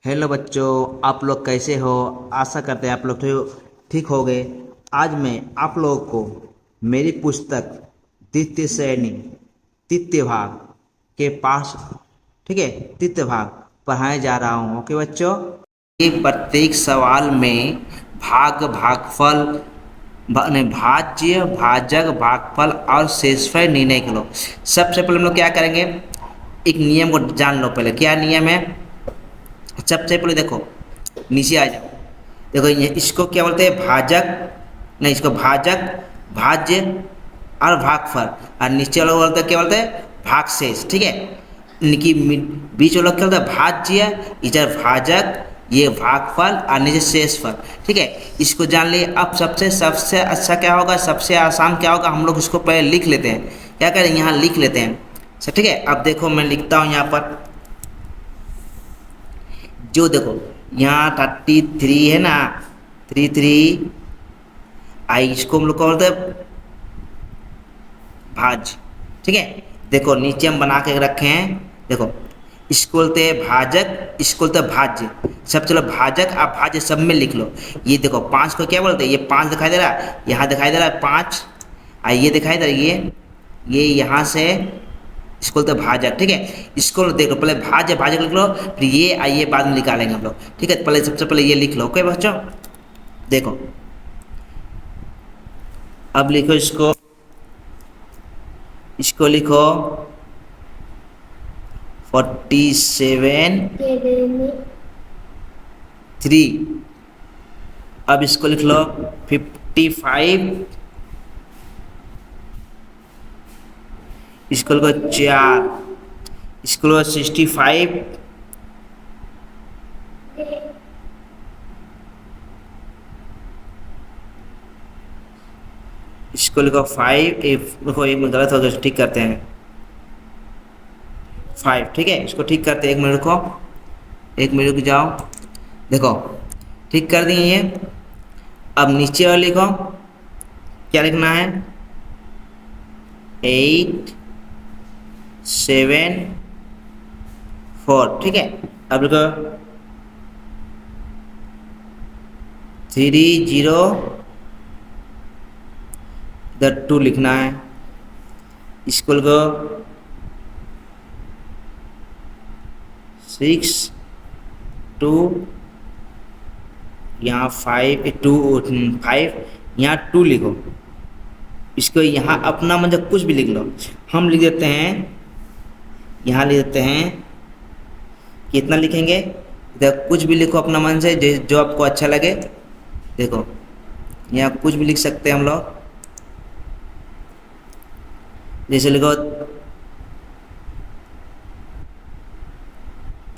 Hello बच्चों, आप लोग कैसे हो। आशा करते हैं आप लोग ठीक हो गए। आज मैं आप लोगों को मेरी पुस्तक द्वितीय श्रेणी तृतीय भाग के पास, ठीक है, तृतीय भाग पढ़ाने जा रहा हूँ। ओके बच्चों, ये प्रत्येक सवाल में भाग, भागफल, नहीं, भाज्य, भाजक, भागफल और शेषफल निर्णय करो। सबसे पहले हम लोग क्या करेंगे, एक नियम को जान लो। पहले क्या नियम है, सबसे पहले देखो, नीचे आ जाओ। देखो ये इसको क्या बोलते हैं, भाजक, नहीं इसको भाजक, भाज्य और भागफल। और नीचे वाला बोलते हैं, क्या बोलते हैं, भागशेष। ठीक है, इनकी बीच वाला क्या होता है, भाज्य, इधर भाजक, ये भागफल और नीचे शेषफल। ठीक है, इसको जान लिए। अब सबसे सबसे अच्छा क्या होगा, सबसे आसान क्या होगा, हम लोग इसको पहले लिख लेते हैं। क्या करें, यहाँ लिख लेते हैं। ठीक है, अब देखो मैं लिखता हूँ यहाँ पर। जो देखो यहाँ 33 है ना, 33 आई, इसको हम लोग क्या बोलते हैं, भाज्य। ठीक है, देखो नीचे हम बना के रखे हैं। देखो इसको बोलते हैं भाजक, इसको बोलते हैं भाज्य। सब चलो भाजक आप भाज्य सब में लिख लो। ये देखो 5 को क्या बोलते हैं, ये 5 दिखाई दे रहा है, यहाँ दिखाई दे रहा है 5, ये दिखाई दे रहा है, ये यहाँ से इसको बोलते हैं भाजक। ठीक है, इसको देख लो, पहले भाज्य भाजक लिख लो, फिर ये आइए बाद में निकालेंगे हम लोग। ठीक है, पहले सबसे पहले ये लिख लो। ओके बच्चों, देखो अब लिखो इसको, इसको लिखो 47 3। अब इसको लिख लो 55, इसको लिखो 4, इसको लिखो 65, इसको लिखो 5। देखो एक मिनट गलत हो गया, ठीक करते हैं 5। ठीक है, इसको ठीक करते हैं, एक मिनट रुको, एक मिनट रुक जाओ। देखो ठीक कर दिए ये। अब नीचे वाले लिखो, क्या लिखना है, 8 7 4। ठीक है, अब लिखो 3 0, इधर 2 लिखना है, इसको लिखो 6 2, यहाँ 5 2 5, यहाँ 2 लिखो। इसको यहाँ अपना मतलब कुछ भी लिख लो, हम लिख देते हैं, यहाँ लिख देते हैं, कितना लिखेंगे, इधर कुछ भी लिखो अपना मन से, जो आपको अच्छा लगे। देखो यहाँ कुछ भी लिख सकते हैं हम लोग, जैसे लिखो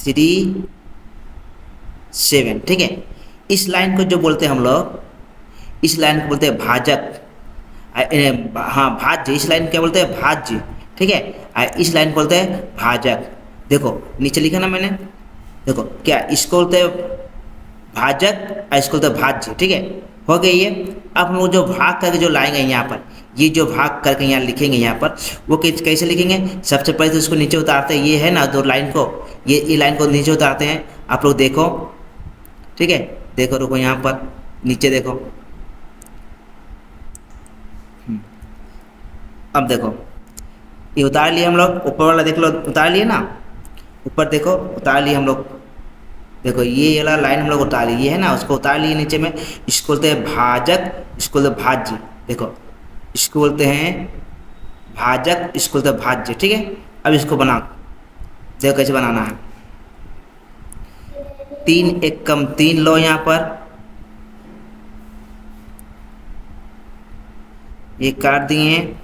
3 7। ठीक है, इस लाइन को जो बोलते हैं हम लोग, इस लाइन को बोलते हैं भाजक। हाँ भाज्य, इस लाइन क्या बोलते हैं, भाज्य। ठीक है, इस लाइन को बोलते हैं भाजक। देखो नीचे लिखा ना मैंने, देखो क्या, इसको बोलते हैं भाजक और इसको बोलते हैं भाज्य। ठीक है, हो गई ये। अब हम लोग जो भाग करके जो लाएंगे यहाँ पर, ये जो भाग करके यहाँ लिखेंगे यहाँ पर, वो कैसे लिखेंगे, सबसे पहले तो इसको नीचे उतारते हैं, ये है ना दो लाइन को, ये लाइन को नीचे उतारते हैं। आप लोग देखो, ठीक है, देखो रुको यहाँ पर नीचे देखो। अब देखो ये उतार लिए हम लोग, ऊपर वाला देख लो, उतार लिए ना, ऊपर देखो उतार लिए हम लोग। देखो ये वाला लाइन हम लोग उतार लिए, ये है ना, उसको उतार लिए नीचे में। इसको बोलते हैं भाजक, इसको बोलते हैं भाज्य। देखो इसको बोलते हैं भाजक, इसको बोलते हैं भाज्य। ठीक है, अब इसको बना, देखो कैसे बनाना है। 3 1 कम 3 लो यहाँ पर, ये काट दिए,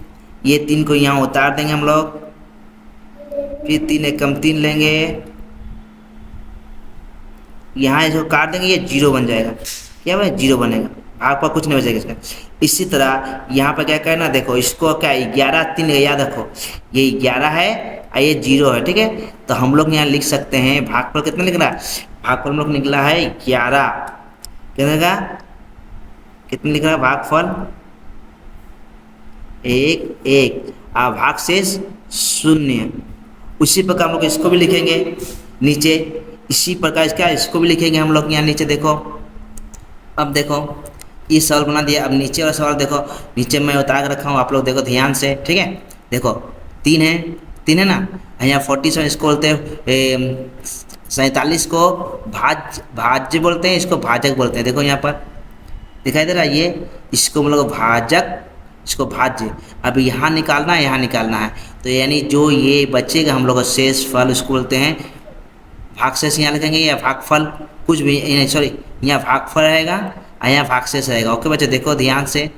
ये 3 को यहाँ उतार देंगे हम लोग, फिर 3 1 कम 3 लेंगे, यहाँ इसको काट देंगे, ये 0 बन जाएगा। क्या भाई, 0 बनेगा, भाग पर कुछ नहीं बचेगा इसका। इसी तरह यहाँ पर क्या करना, देखो इसको क्या 11 3 याद रखो, ये 11 है और ये 0 है। ठीक है, तो हम लोग यहाँ लिख सकते हैं, भागफल कितना निकला, भागफल हम लोग निकला है 11। कितने का, कितने लिख रहा है भागफल, 1 1, भागशेष 0। उसी प्रकार हम लोग इसको भी लिखेंगे नीचे, इसी प्रकार इसका इसको भी लिखेंगे हम लोग यहाँ नीचे देखो। अब देखो ये सवाल बना दिया। अब नीचे वाला सवाल देखो, नीचे मैं उतार के रखा हूँ, आप लोग देखो ध्यान से, ठीक है। देखो 3 है, 3 है ना, यहाँ 47 इसको बोलते हैं 47 को भाज्य बोलते हैं, इसको भाजक बोलते हैं। देखो यहाँ पर दिखाई दे रहा है, ये इसको हम लोग भाजक, इसको भाज्य। अब यहाँ निकालना है, यहाँ निकालना है, तो यानी जो ये बचेगा हम लोग का शेष फल उसको बोलते हैं भागशेष। यहाँ लिखेंगे या भागफल, कुछ भी सॉरी, यहाँ भागफल रहेगा और यहाँ भागशेष रहेगा। ओके बच्चे देखो ध्यान से।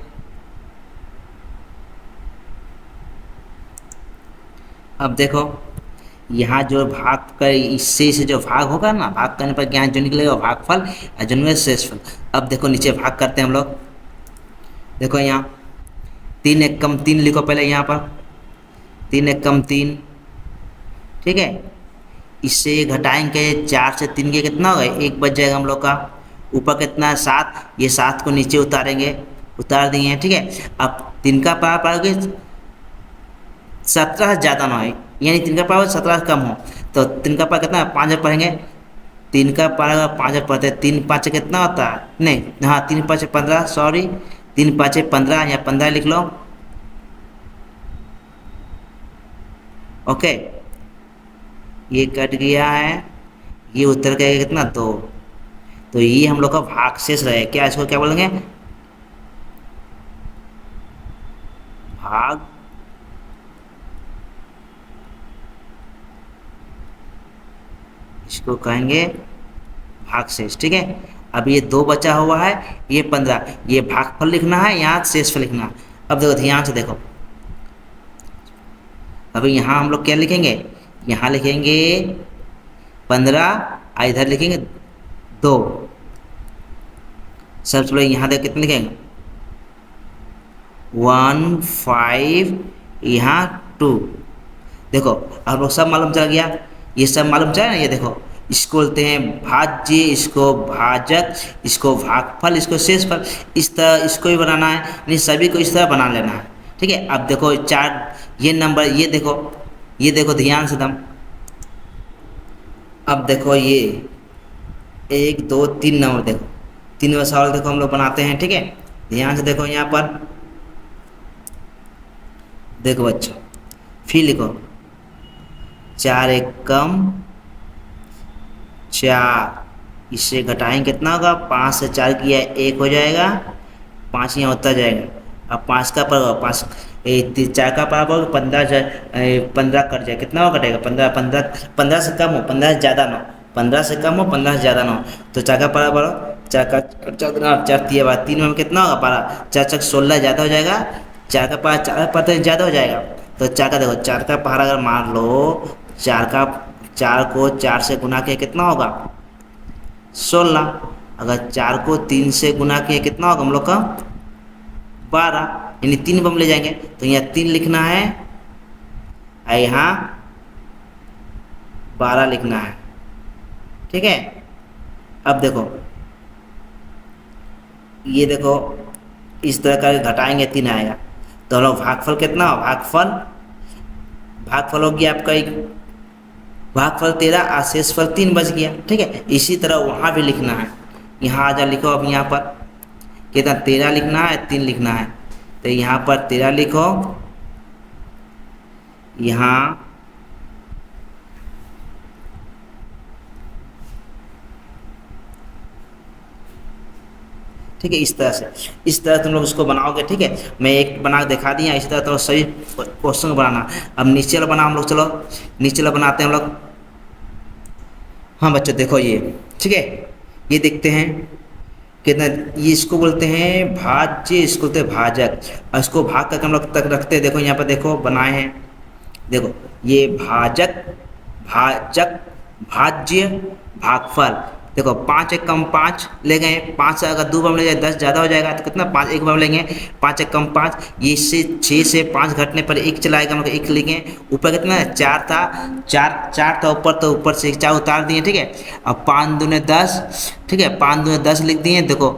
अब देखो यहाँ जो भाग कर इससे से जो भाग होगा ना, भाग करने पर यहाँ जो निकलेगा भागफल और जो निकलेगा शेषफल। अब देखो नीचे भाग करते हैं हम लोग। देखो यहाँ 3 एकम 3 लिखो पहले यहाँ पर, 3 एकम 3, ठीक है। इससे घटाएंगे 4 से 3 के कितना होगा, 1 बच जाएगा हम लोग का। ऊपर कितना है 7, ये 7 को नीचे उतारेंगे, उतार दिए हैं, ठीक है। अब 3 का पावर पढ़ोगे 17 से ज़्यादा ना हो, यानी 3 का पावर 17 से कम हो, तो 3 का पावर कितना है 5 पढ़ेंगे। 3 का पावर 5 पढ़ते हैं, 3 5 कितना होता है, नहीं हाँ 3 5 15, सॉरी 3 5 15, या 15 लिख लो। ओके ये कट गया है, ये उत्तर का कितना 2, तो ये हम लोग का भागशेष रहे। क्या इसको क्या बोलेंगे, भाग इसको कहेंगे भागशेष, ठीक है। अब ये 2 बचा हुआ है, ये 15, ये भागफल लिखना है, यहाँ शेषफल लिखना है। अब देखो ध्यान से देखो, अभी यहाँ हम लोग क्या लिखेंगे, यहाँ लिखेंगे 15, इधर लिखेंगे 2। सबसे पहले यहाँ देख कितने लिखेंगे 1 5, यहाँ 2। देखो अब लोग सब मालूम चल गया, ये सब मालूम चला ना। ये देखो इसको बोलते हैं भाज्य, इसको भाजक, इसको भागफल, इसको शेषफल। इस तरह इसको भी बनाना है, नहीं सभी को इस तरह बना लेना है, ठीक है। अब देखो 4 ये नंबर, ये देखो ध्यान से दम। अब देखो ये 1 2 3 नंबर, देखो 3वां सवाल देखो हम लोग बनाते हैं, ठीक है। ध्यान से देखो यहाँ पर, देखो बच्चों फिर लिखो 4 एकम 4, इससे घटाएंगे कितना होगा, 5 से 4 किया 1 हो जाएगा, 5 यहाँ होता जाएगा। अब 5 का पर 5 4 का पावर 15 15 कट जाए, कितना हो कटेगा 15 से कम हो, 15 से ज़्यादा ना हो, 15 से कम हो 15 से ज़्यादा ना हो, तो 4 का पावर बढ़ो, 4 का 4 दिए बाद 3 में कितना होगा 12, 4 4 16 ज़्यादा हो जाएगा, 4 का पावर 4 पर ज़्यादा हो जाएगा। तो 4 का देखो 4 का पावर अगर मान लो 4 को 4 से गुना किया कितना होगा 16, अगर 4 को 3 से गुना किया कितना होगा हम लोग का 12, यानी 3 बम ले जाएंगे, तो यहाँ 3 लिखना है और यहाँ 12 लिखना है, ठीक है। अब देखो ये देखो इस तरह का घटाएंगे 3 आएगा, तो हम लोग भागफल कितना हो, भागफल हो गया आपका एक, भागफल 13 और शेषफल 3 बच गया, ठीक है। इसी तरह वहाँ भी लिखना है, यहाँ आ जा लिखो। अब यहाँ पर कितना 13 लिखना है, 3 लिखना है, तो यहाँ पर 13 लिखो, यहाँ ठीक है। इस तरह तुम लोग उसको बनाओगे, ठीक है। मैं एक बना के दिखा दिया, इसी तरह तो सभी क्वेश्चन बनाना। अब नीचे वाला बना हम लोग, चलो नीचे वाला बनाते हैं हम लोग। हाँ बच्चों देखो ये, ठीक है, ये देखते हैं कितना, ये इसको बोलते हैं भाज्य, इसको बोलते हैं भाजक, और इसको भाग करके हम लोग तक रखते हैं। देखो यहाँ पर देखो बनाए हैं, देखो ये भाजक, भाज्य, भागफल। देखो 5 एकम 5 ले गए, 5 से अगर 2 बम ले जाए 10 ज़्यादा हो जाएगा, तो कितना 5 एक बम लेंगे, 5 एकम 5, ये इससे 6 से 5 घटने पर 1 चलाएगा, हम लोग 1 लिखें। ऊपर कितना है 4 था, 4 था ऊपर, तो ऊपर से 4 उतार दिए, ठीक है। अब 5 दूने 10, ठीक है, 5 दूने 10 लिख दिए, देखो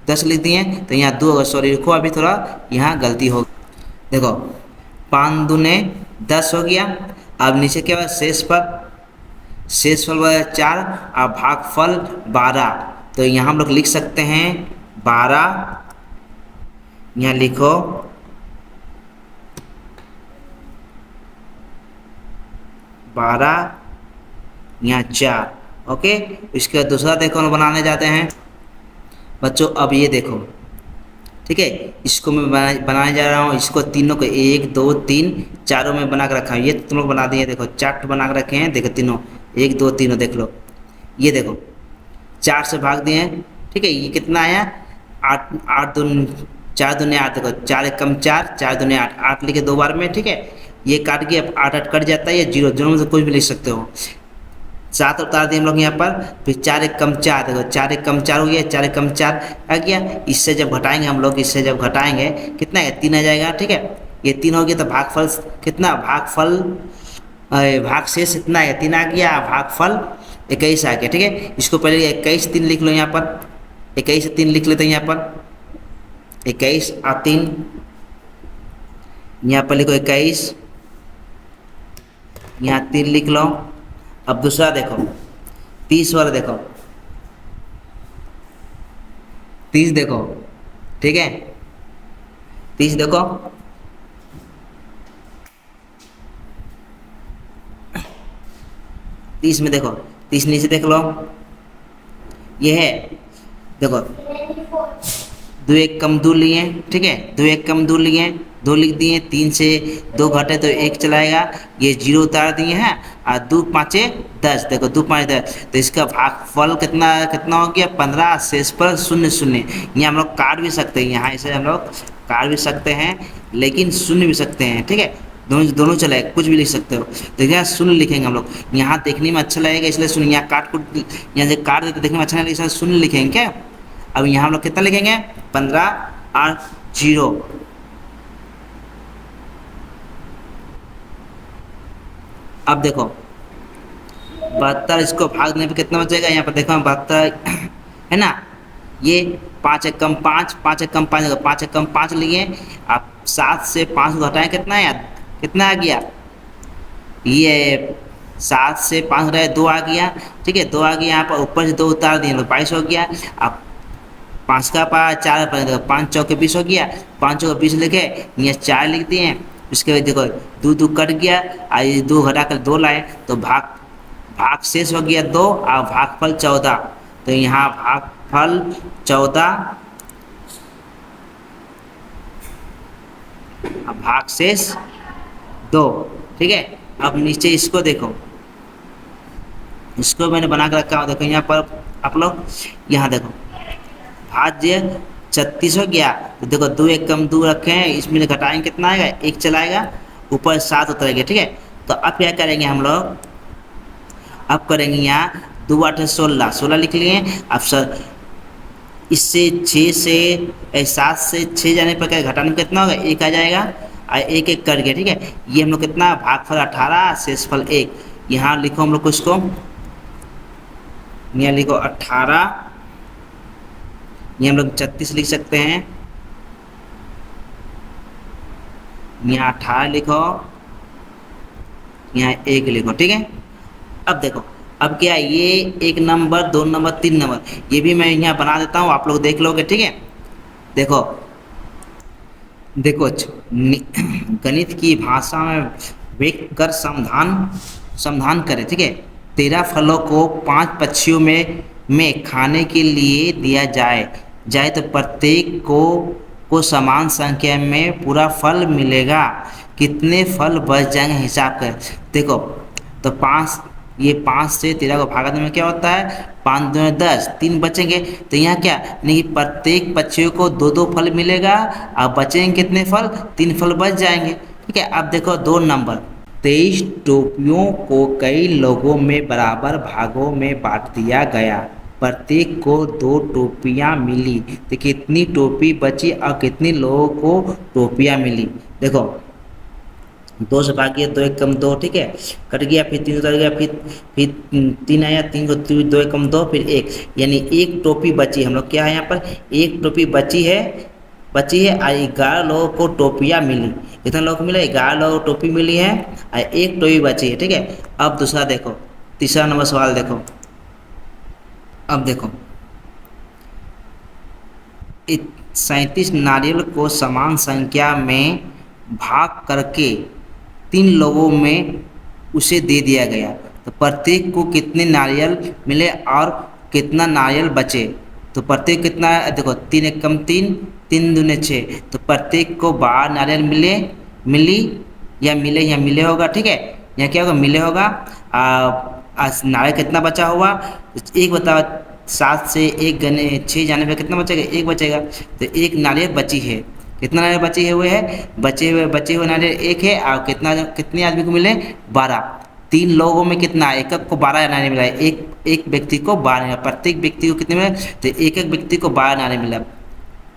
10 लिख दिए, तो यहाँ 2, सॉरी लिखो अभी थोड़ा यहाँ गलती हो, देखो 5 दूने 10 हो गया। अब नीचे क्या हुआ शेष पर, शेषफल 4 और भागफल 12। तो यहाँ हम लोग लिख सकते हैं 12, यहाँ लिखो 12, यहाँ 4। ओके, इसके बाद दूसरा देखो हम बनाने जाते हैं बच्चों। अब ये देखो, ठीक है, इसको मैं बनाने जा रहा हूँ। इसको तीनों को 1 2 3 चारों में बना कर रखा हूँ। ये तुम लोग बना दिए, देखो चार्ट बना कर रखे हैं, देखो तीनों 1 2 3 देख लो। ये देखो 4 से भाग दिए हैं, ठीक है। ये कितना आया 8, 8 दूनी 4 दूनी 8, देखो 4 1 कम 4, 4 दूनी 8, 8 लिखे 2 बार में, ठीक है। ये काट के 8 8 कट जाता है, ये 0 दोनों में से कुछ भी लिख सकते हो। 7 उतार दिए हम लोग यहाँ पर, फिर 4 1 कम 4, देखो 4 1 कम 4 हो गया, 4 1 कम 4 आ गया। इससे जब घटाएंगे हम लोग, इससे जब घटाएंगे कितना है 3 आ जाएगा, ठीक है। ये 3 हो गया तो भागफल कितना, भागशेष इतना है 3 आ गया, भागफल 21 आ गया, ठीक है। इसको पहले 21 3 लिख लो यहाँ पर, 21 3 लिख लेते हैं यहाँ पर, 21 और 3 यहाँ पर लिखो 21, यहाँ 3 लिख लो। अब दूसरा देखो 30 वाला देखो, 30 देखो, ठीक है। 30 देखो, 30 में देखो, 30 नीचे देख लो, ये है देखो 2 1 कम 2 लिए, ठीक है। 2 1 कम 2 लिए, 2 लिख दिए, 3 से 2 घटे तो 1 चलाएगा, ये 0 उतार दिए हैं, और 2 5 10, देखो 2 5 10, तो इसका भागफल कितना कितना हो गया 15, शेषफल 0 0। यहाँ हम लोग काट भी सकते हैं, यहाँ इसे हम लोग काट भी सकते हैं, लेकिन शून्य भी सकते हैं, ठीक है। दोनों दोनों चलेगा, कुछ भी लिख सकते हो। तो यहाँ शून्य लिखेंगे हम लोग, यहाँ देखने में अच्छा लगेगा इसलिए शून्य, यहाँ काट को यहाँ से काट देते देखने में अच्छा नहीं लगेगा, शून्य लिखेंगे क्या। अब यहाँ हम लोग कितना लिखेंगे 15 और 0। अब देखो 72, इसको भाग देने पे कितना बचेगा, यहाँ पर देखो 72 है ना। ये 5 1 कम 5, 5 1 कम 5, देखो 5 1 कम 5 लिए। अब 7 से 5 घटाएं कितना है, कितना आ गया, ये 7 से 5 घटाए 2 आ गया, ठीक है। 2 आ गया, यहाँ पर ऊपर से 2 उतार दिए तो 22 हो गया। अब 5 का 4 देखो 5 चौके 20 हो गया, 5 चौके 20 लिखे, यहाँ 4 लिख दिए। उसके बाद देखो 2 2 कट गया, और ये 2 घटा कर 2 लाए, तो भाग शेष हो गया 2 और भागफल 14। तो यहाँ भागफल 14, भागशेष 2, ठीक है। अब नीचे इसको देखो, इसको मैंने बना कर रखा हूँ, देखो यहाँ पर आप लोग, यहाँ देखो भाज्य 36 हो गया, तो देखो 2 1 कम 2 रखे हैं, इसमें घटाएंगे कितना आएगा 1 चलाएगा, ऊपर 7 उतरेगा, ठीक है। तो अब क्या करेंगे हम लोग, अब करेंगे यहाँ 2 8 16, 16 लिख लिए। अब सर इससे 6 से 7 से 6 जाने पर क्या घटाने में कितना होगा 1 आ जाएगा, और 1 1 कर गया, ठीक है। ये हम लोग कितना भागफल 18, शेषफल 1। यहाँ लिखो हम लोग को, इसको यहाँ लिखो 18, ये हम लोग 36 लिख सकते हैं, यहाँ 18 लिखो, यहाँ 1 लिखो, ठीक है। अब देखो, अब क्या है, ये 1 नंबर 2 नंबर 3 नंबर, ये भी मैं यहाँ बना देता हूँ, आप लोग देख लोगे, ठीक है। देखो देखो गणित की भाषा में व्यक्त कर समाधान करें, ठीक है। 13 फलों को 5 पक्षियों में खाने के लिए दिया जाए तो प्रत्येक को समान संख्या में पूरा फल मिलेगा, कितने फल बच जाएंगे हिसाब कर। देखो तो 5, ये 5 से 13 को भागने में क्या होता है 5 2 10, 3 बचेंगे। तो यहाँ क्या नहीं, प्रत्येक पक्षियों को 2 2 फल मिलेगा, अब बचेंगे कितने फल, 3 फल बच जाएंगे, ठीक है। अब देखो 2 नंबर, 23 टोपियों को कई लोगों में बराबर भागों में बांट दिया गया, प्रत्येक को 2 टोपियाँ मिली, तो कितनी टोपी बची और कितने लोगों को टोपियाँ मिली। देखो 2 से भाग गया, 2 1 कम 2, ठीक है, कट गया, फिर 3 उतर गया, फिर 3 आया, 3 को 2 1 कम 2, फिर 1, यानी 1 टोपी बची। हम लोग क्या है यहाँ पर 1 टोपी बची है और 11 लोगों को टोपियाँ मिली। कितना लोगों को मिला 11 लोगों को टोपी मिली है और 1 टोपी बची है, ठीक है। अब दूसरा देखो तीसरा नंबर सवाल देखो। अब देखो, 37 नारियल को समान संख्या में भाग करके 3 लोगों में उसे दे दिया गया, तो प्रत्येक को कितने नारियल मिले और कितना नारियल बचे। तो प्रत्येक कितना है, देखो 3 × 1 = 3, 3 × 2 = 6, तो प्रत्येक को 12 नारियल मिली या मिले होगा, ठीक है। यहाँ क्या होगा, मिले होगा। नारियल कितना बचा हुआ, एक बताओ, 7 से 1 गने 6 जाने पे कितना बचेगा, 1 बचेगा। तो 1 नारियल बची है, कितना नारियल बचे हुए है, बचे हुए नारियल 1 है। और कितने आदमी को मिले, 12। 3 लोगों में कितना, एक को 12 नारियल मिला है, एक व्यक्ति को 12, प्रत्येक व्यक्ति को कितने मिले, तो एक व्यक्ति को 12 नारियल मिला।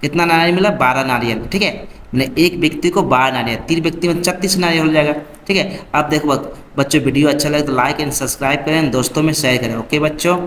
कितना नारियल मिला, 12 नारियल, ठीक है। मतलब एक व्यक्ति को 12 नारियल, 3 व्यक्ति में 36 नारियल हो जाएगा, ठीक है। अब देखो बच्चों, वीडियो अच्छा लगे तो लाइक एंड सब्सक्राइब करें, दोस्तों में शेयर करें। ओके बच्चों।